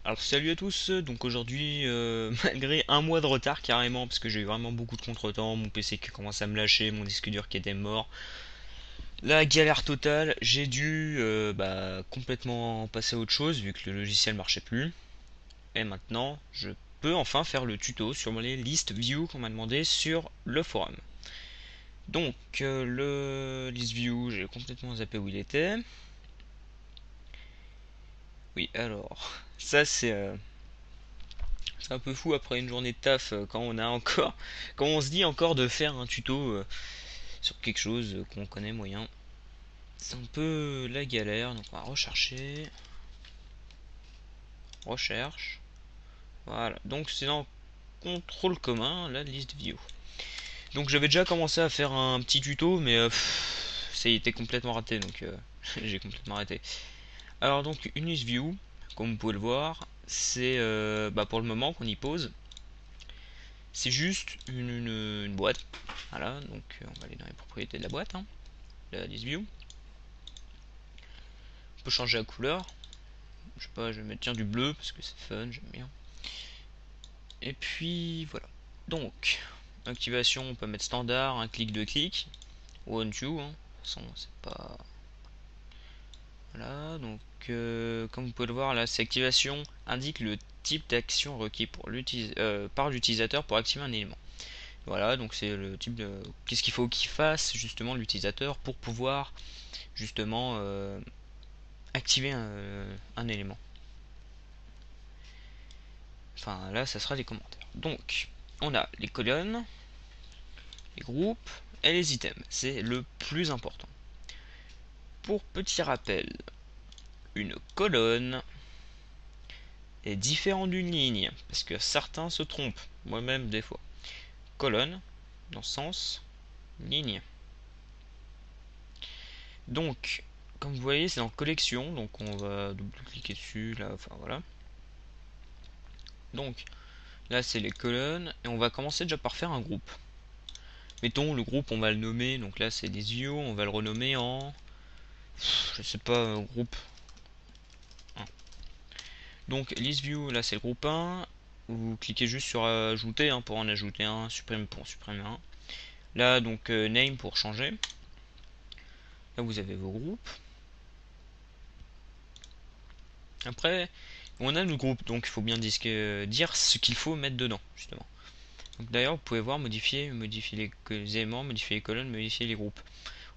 Alors salut à tous, donc aujourd'hui malgré un mois de retard carrément parce que j'ai eu vraiment beaucoup de contretemps, mon PC qui commence à me lâcher, mon disque dur qui était mort, la galère totale, j'ai dû complètement passer à autre chose vu que le logiciel marchait plus. Et maintenant je peux enfin faire le tuto sur les listes view qu'on m'a demandé sur le forum. Donc le list view, j'ai complètement zappé où il était. Oui alors, ça c'est un peu fou après une journée de taf quand on se dit encore de faire un tuto sur quelque chose qu'on connaît moyen. C'est un peu la galère, donc on va rechercher, recherche, voilà. Donc c'est dans contrôle commun, la liste view. Donc j'avais déjà commencé à faire un petit tuto, mais ça a été complètement raté, donc j'ai complètement arrêté. Alors donc une liste view, comme vous pouvez le voir, c'est pour le moment qu'on y pose. C'est juste une boîte. Voilà, donc on va aller dans les propriétés de la boîte, hein, la list view. On peut changer la couleur. Je sais pas, je vais mettre du bleu parce que c'est fun, j'aime bien. Et puis voilà. Donc, activation, on peut mettre standard, un clic, deux clics, ou on to, hein. De toute façon, c'est pas. Voilà, donc comme vous pouvez le voir là, cette activation indique le type d'action requis par l'utilisateur pour activer un élément. Voilà, donc c'est le type de. Qu'est-ce qu'il faut qu'il fasse justement l'utilisateur pour pouvoir justement activer un élément. Enfin là, ça sera les commentaires. Donc, on a les colonnes, les groupes et les items. C'est le plus important. Pour petit rappel, une colonne est différente d'une ligne parce que certains se trompent. Moi-même des fois. Colonne dans ce sens ligne. Donc, comme vous voyez, c'est dans collection, donc on va double-cliquer dessus, là, enfin voilà. Donc, là c'est les colonnes, et on va commencer déjà par faire un groupe. Mettons le groupe, on va le nommer, donc là c'est des views, on va le renommer en, je sais pas, groupe 1. Donc list view, là c'est le groupe 1, vous cliquez juste sur ajouter hein, pour en ajouter un, supprime pour supprimer un. Là donc name pour changer. Là vous avez vos groupes. Après, on a le groupe, donc il faut bien dire ce qu'il faut mettre dedans, justement. Donc d'ailleurs, vous pouvez voir modifier les éléments, modifier les colonnes, modifier les groupes.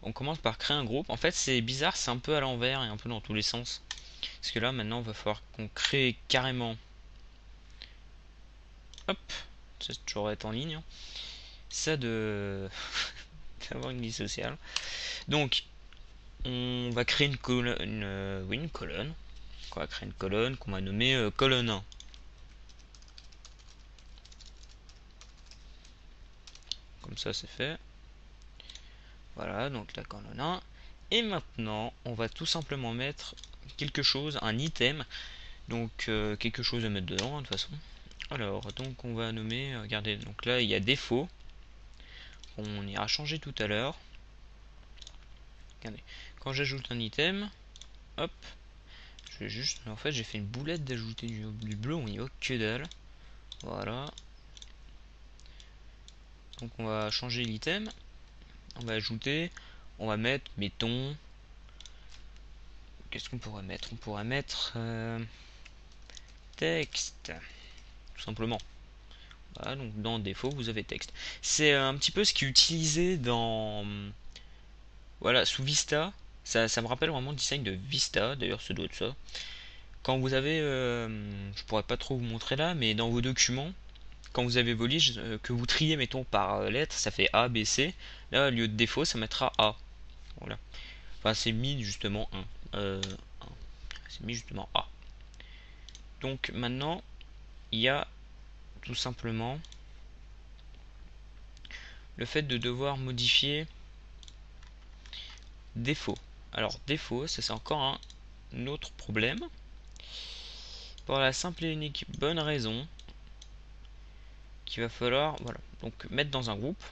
On commence par créer un groupe. En fait, c'est bizarre, c'est un peu à l'envers et un peu dans tous les sens. Parce que là, maintenant, il va falloir qu'on crée carrément. Hop, ça toujours être en ligne. Hein. Ça de d'avoir une vie sociale. Donc, on va créer une colonne, une colonne. On va créer une colonne qu'on va nommer colonne 1. Comme ça, c'est fait. Voilà, donc la colonne 1. Et maintenant, on va tout simplement mettre quelque chose, un item. Donc quelque chose à mettre dedans, hein, de toute façon. Alors, donc on va nommer, regardez, donc là il y a défaut. On ira changer tout à l'heure. Regardez, quand j'ajoute un item, hop, je vais juste, en fait j'ai fait une boulette d'ajouter du bleu, on y voit que dalle. Voilà. Donc on va changer l'item. On va ajouter, on va mettre, mettons, qu'est-ce qu'on pourrait mettre? On pourrait mettre texte, tout simplement. Voilà, donc dans défaut, vous avez texte. C'est un petit peu ce qui est utilisé dans. Voilà, sous Vista. Ça me rappelle vraiment le design de Vista, d'ailleurs, ça doit être ça. Quand vous avez. Je pourrais pas trop vous montrer là, mais dans vos documents, quand vous avez vos listes, que vous triez, mettons, par lettre, ça fait A, B, C. Là, au lieu de défaut, ça mettra A. Voilà. Enfin, c'est mis justement 1. C'est mis justement A. Donc maintenant, il y a tout simplement le fait de devoir modifier défaut. Alors défaut, ça c'est encore un autre problème. Pour la simple et unique bonne raison qu'il va falloir voilà, donc mettre dans un groupe.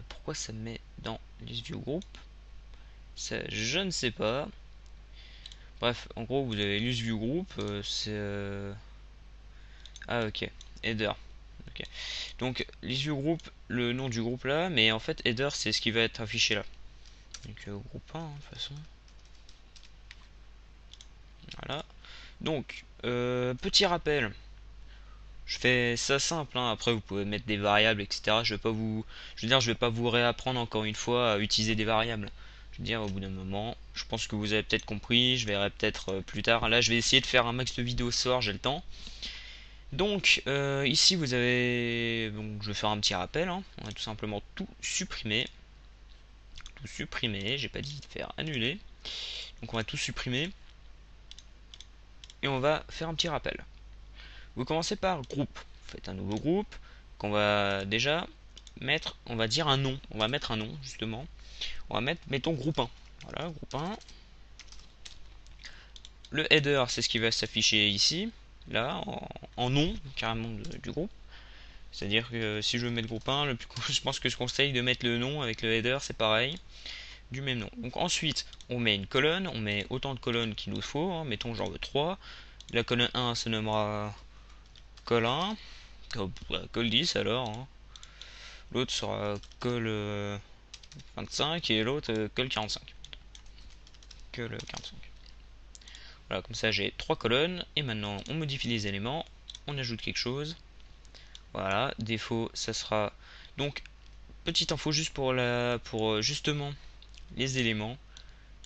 Pourquoi ça me met dans les view group? Ça, je ne sais pas. Bref, en gros, vous avez list view group, c'est ah ok, header. Ok. Donc list view group, le nom du groupe là, mais en fait header c'est ce qui va être affiché là. Donc groupe 1 de toute façon. Voilà. Donc petit rappel. Je fais ça simple, hein. Après vous pouvez mettre des variables, etc. Je vais pas vous réapprendre encore une fois à utiliser des variables. Je veux dire, au bout d'un moment, je pense que vous avez peut-être compris. Je verrai peut-être plus tard. Là, je vais essayer de faire un max de vidéos ce soir, j'ai le temps. Donc ici vous avez, donc je vais faire un petit rappel, hein. On va tout simplement tout supprimer. J'ai pas dit de faire annuler. Donc on va tout supprimer et on va faire un petit rappel. Vous commencez par groupe. Vous faites un nouveau groupe qu'on va déjà mettre, on va dire un nom. On va mettre un nom justement. On va mettre, mettons groupe 1. Voilà, groupe 1. Le header, c'est ce qui va s'afficher ici, là, en nom carrément du groupe. C'est-à-dire que si je veux mettre groupe 1, je pense que je conseille de mettre le nom avec le header, c'est pareil, du même nom. Donc ensuite, on met une colonne, on met autant de colonnes qu'il nous faut, hein, mettons j'en veux 3. La colonne 1 se nommera col 1, col 10 alors, hein. L'autre sera col 25 et l'autre col 45. Col 45. Voilà, comme ça j'ai 3 colonnes, et maintenant on modifie les éléments, on ajoute quelque chose. Voilà, défaut, ça sera... Donc, petite info juste pour justement les éléments.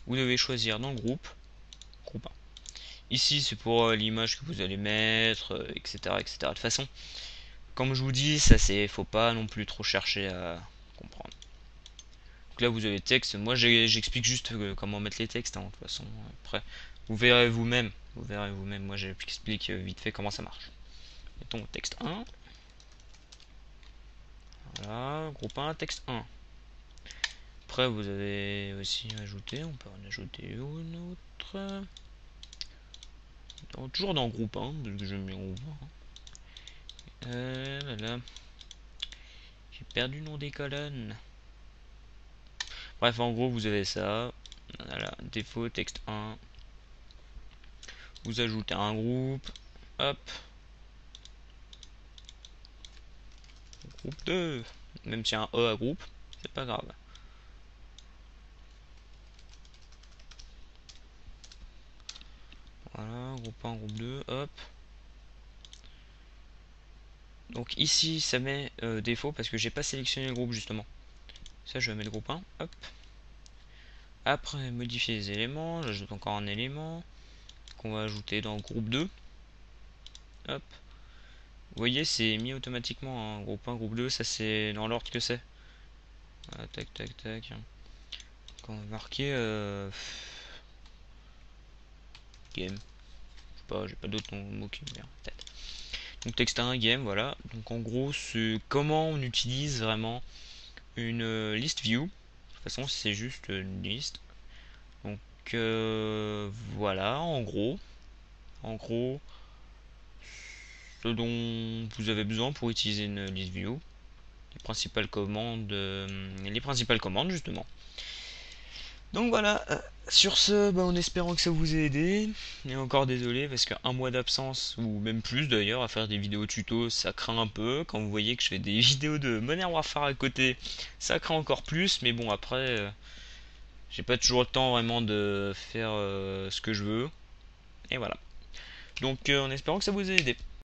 Vous devez choisir dans le groupe 1. Ici, c'est pour l'image que vous allez mettre, etc., etc. De toute façon, comme je vous dis, ça c'est, faut pas non plus trop chercher à comprendre. Donc là, vous avez le texte. Moi, j'explique juste comment mettre les textes, hein, de toute façon. Après, vous verrez vous-même. Vous verrez vous-même. Moi, j'explique vite fait comment ça marche. Mettons texte 1. Voilà, groupe 1, texte 1. Après, vous avez aussi ajouté, on peut en ajouter une autre. Toujours dans le groupe 1, parce que j'aime bien groupe 1. Voilà. J'ai perdu le nom des colonnes. Bref, en gros, vous avez ça. Voilà, défaut, texte 1. Vous ajoutez un groupe. Hop. Groupe 2. Même s'il y a un E à groupe, c'est pas grave. Voilà, groupe 1, groupe 2, hop. Donc ici, ça met défaut parce que j'ai pas sélectionné le groupe justement. Ça, je vais mettre groupe 1, hop. Après, modifier les éléments, j'ajoute encore un élément qu'on va ajouter dans le groupe 2. Hop. Vous voyez, c'est mis automatiquement, hein. Groupe 1, groupe 2, ça c'est dans l'ordre que c'est. Ah, tac, tac, tac. Quand on va marquer game. Je sais pas, j'ai pas d'autres mots qui me viennent en tête. Donc texte 1, game, voilà. Donc en gros, c'est comment on utilise vraiment une list view. De toute façon, c'est juste une liste. Donc voilà, en gros, ce dont vous avez besoin pour utiliser une list view, les principales commandes justement. Donc voilà, sur ce, en espérant que ça vous ait aidé, et encore désolé parce qu'un mois d'absence, ou même plus d'ailleurs, à faire des vidéos tuto, ça craint un peu. Quand vous voyez que je fais des vidéos de Modern Warfare à côté, ça craint encore plus, mais bon après, j'ai pas toujours le temps vraiment de faire ce que je veux, et voilà. Donc en espérant que ça vous ait aidé.